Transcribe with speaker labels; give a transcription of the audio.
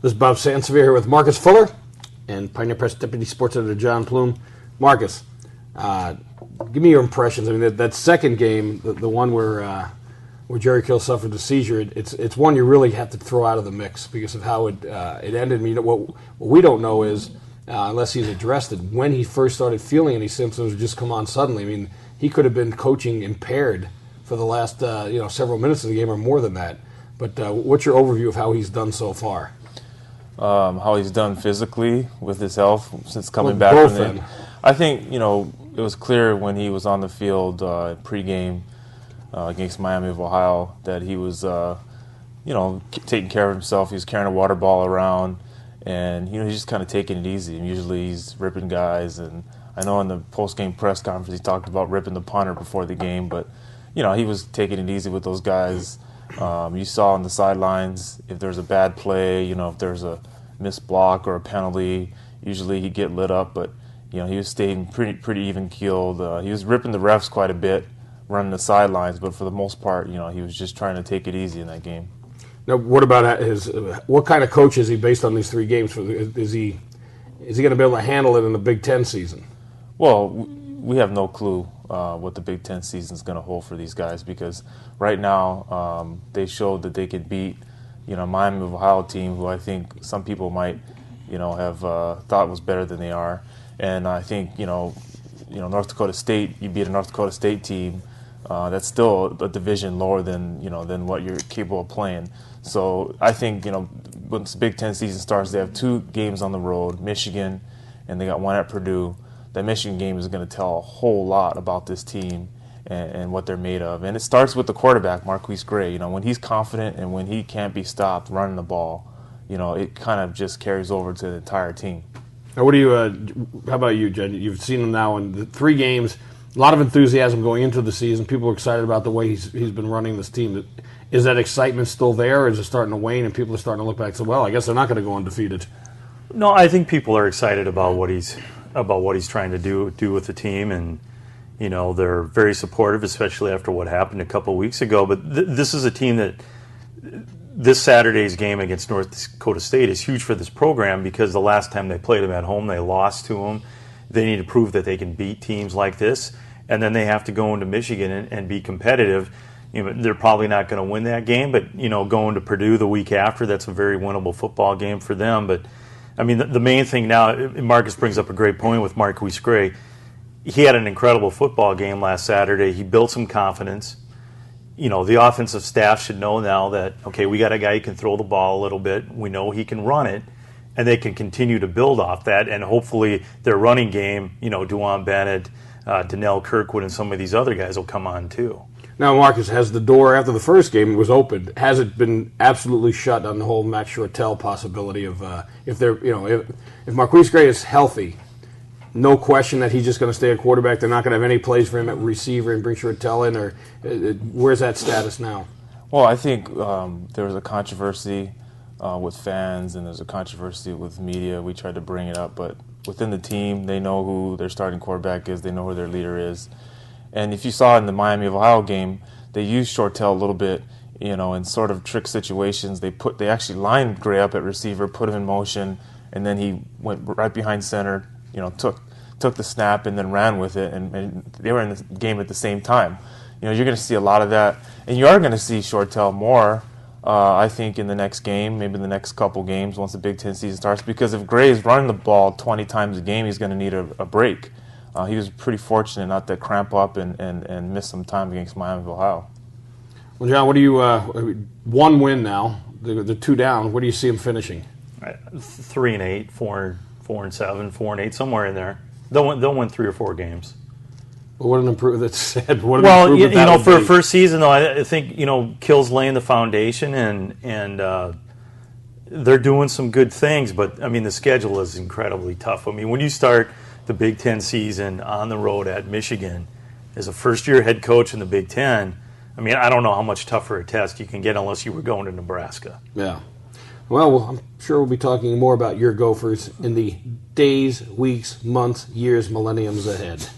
Speaker 1: This is Bob Sansevere here with Marcus Fuller and Pioneer Press Deputy Sports Editor John Pluym. Marcus, give me your impressions. I mean, that second game, the one where Jerry Kill suffered the seizure, it's one you really have to throw out of the mix because of how it ended. I mean, what we don't know is, unless he's addressed it, when he first started feeling any symptoms would just come on suddenly. I mean, he could have been coaching impaired for the last several minutes of the game or more than that. But what's your overview of how he's done so far?
Speaker 2: How he's done physically with his health since coming back from the. I think it was clear when he was on the field pregame against Miami of Ohio that he was taking care of himself. He was carrying a water ball around, and he's just kind of taking it easy. And usually he's ripping guys, and I know in the post-game press conference he talked about ripping the punter before the game, but he was taking it easy with those guys. You saw on the sidelines if there's a bad play, if there's a missed block or a penalty, usually he'd get lit up, but he was staying pretty even-keeled. He was ripping the refs quite a bit, running the sidelines, but for the most part, he was just trying to take it easy in that game.
Speaker 1: Now, what about what kind of coach is he based on these three games? Is he going to be able to handle it in the Big Ten season?
Speaker 2: Well, we have no clue what the Big Ten season is going to hold for these guys because right now they showed that they could beat Miami of Ohio team, who I think some people might have thought was better than they are, and I think North Dakota State, you beat a North Dakota State team that's still a division lower than what you're capable of playing. So I think once the Big Ten season starts, they have 2 games on the road, Michigan, and they got one at Purdue. That Michigan game is going to tell a whole lot about this team and what they're made of. And it starts with the quarterback, MarQueis Gray. When he's confident and when he can't be stopped running the ball, it kind of just carries over to the entire team.
Speaker 1: Now, how about you, Jen? You've seen him now in the 3 games. A lot of enthusiasm going into the season. People are excited about the way he's been running this team. Is that excitement still there, or is it starting to wane and people are starting to look back and say, well, I guess they're not going to go undefeated?
Speaker 3: No, I think people are excited about what he's trying to do with the team, and they're very supportive, especially after what happened a couple of weeks ago. But this is a team that this Saturday's game against North Dakota State is huge for this program because the last time they played them at home, they lost to them. They need to prove that they can beat teams like this, and then they have to go into Michigan and be competitive. They're probably not going to win that game, but going to Purdue the week after, that's a very winnable football game for them. But I mean, the main thing now, Marcus brings up a great point with MarQueis Gray. He had an incredible football game last Saturday. He built some confidence. The offensive staff should know now that, okay, we got a guy who can throw the ball a little bit. We know he can run it, and they can continue to build off that. And hopefully their running game, Duane Bennett, Donnell Kirkwood, and some of these other guys will come on too.
Speaker 1: Now, Marcus, has the door after the first game was opened? Has it been absolutely shut on the whole Max Shortell possibility of if MarQueis Gray is healthy, no question that he's just going to stay a quarterback? They're not going to have any plays for him at receiver and bring Shortell in, or where's that status now?
Speaker 2: Well, I think there was a controversy with fans and there's a controversy with media. We tried to bring it up, but within the team, they know who their starting quarterback is. They know who their leader is. And if you saw in the Miami of Ohio game, they used Shortell a little bit, in sort of trick situations. They actually lined Gray up at receiver, put him in motion, and then he went right behind center, took the snap and then ran with it, and they were in the game at the same time. You're going to see a lot of that, and you are going to see Shortell more, I think, in the next game, maybe in the next couple games once the Big Ten season starts, because if Gray is running the ball 20 times a game, he's going to need a break. He was pretty fortunate not to cramp up and miss some time against Miami of Ohio.
Speaker 1: Well, John, what do you 1 win now? The 2 down. What do you see them finishing?
Speaker 3: 3-8, 4-7, 4-8, somewhere in there. They'll win 3 or 4 games.
Speaker 1: Well, what an improvement! That's sad.
Speaker 3: Well, for a first season though, I think Kill's laying the foundation and they're doing some good things. But I mean, the schedule is incredibly tough. I mean, when you start the Big Ten season on the road at Michigan as a first-year head coach in the Big Ten, I mean, I don't know how much tougher a test you can get unless you were going to Nebraska.
Speaker 1: Yeah. Well, I'm sure we'll be talking more about your Gophers in the days, weeks, months, years, millenniums ahead.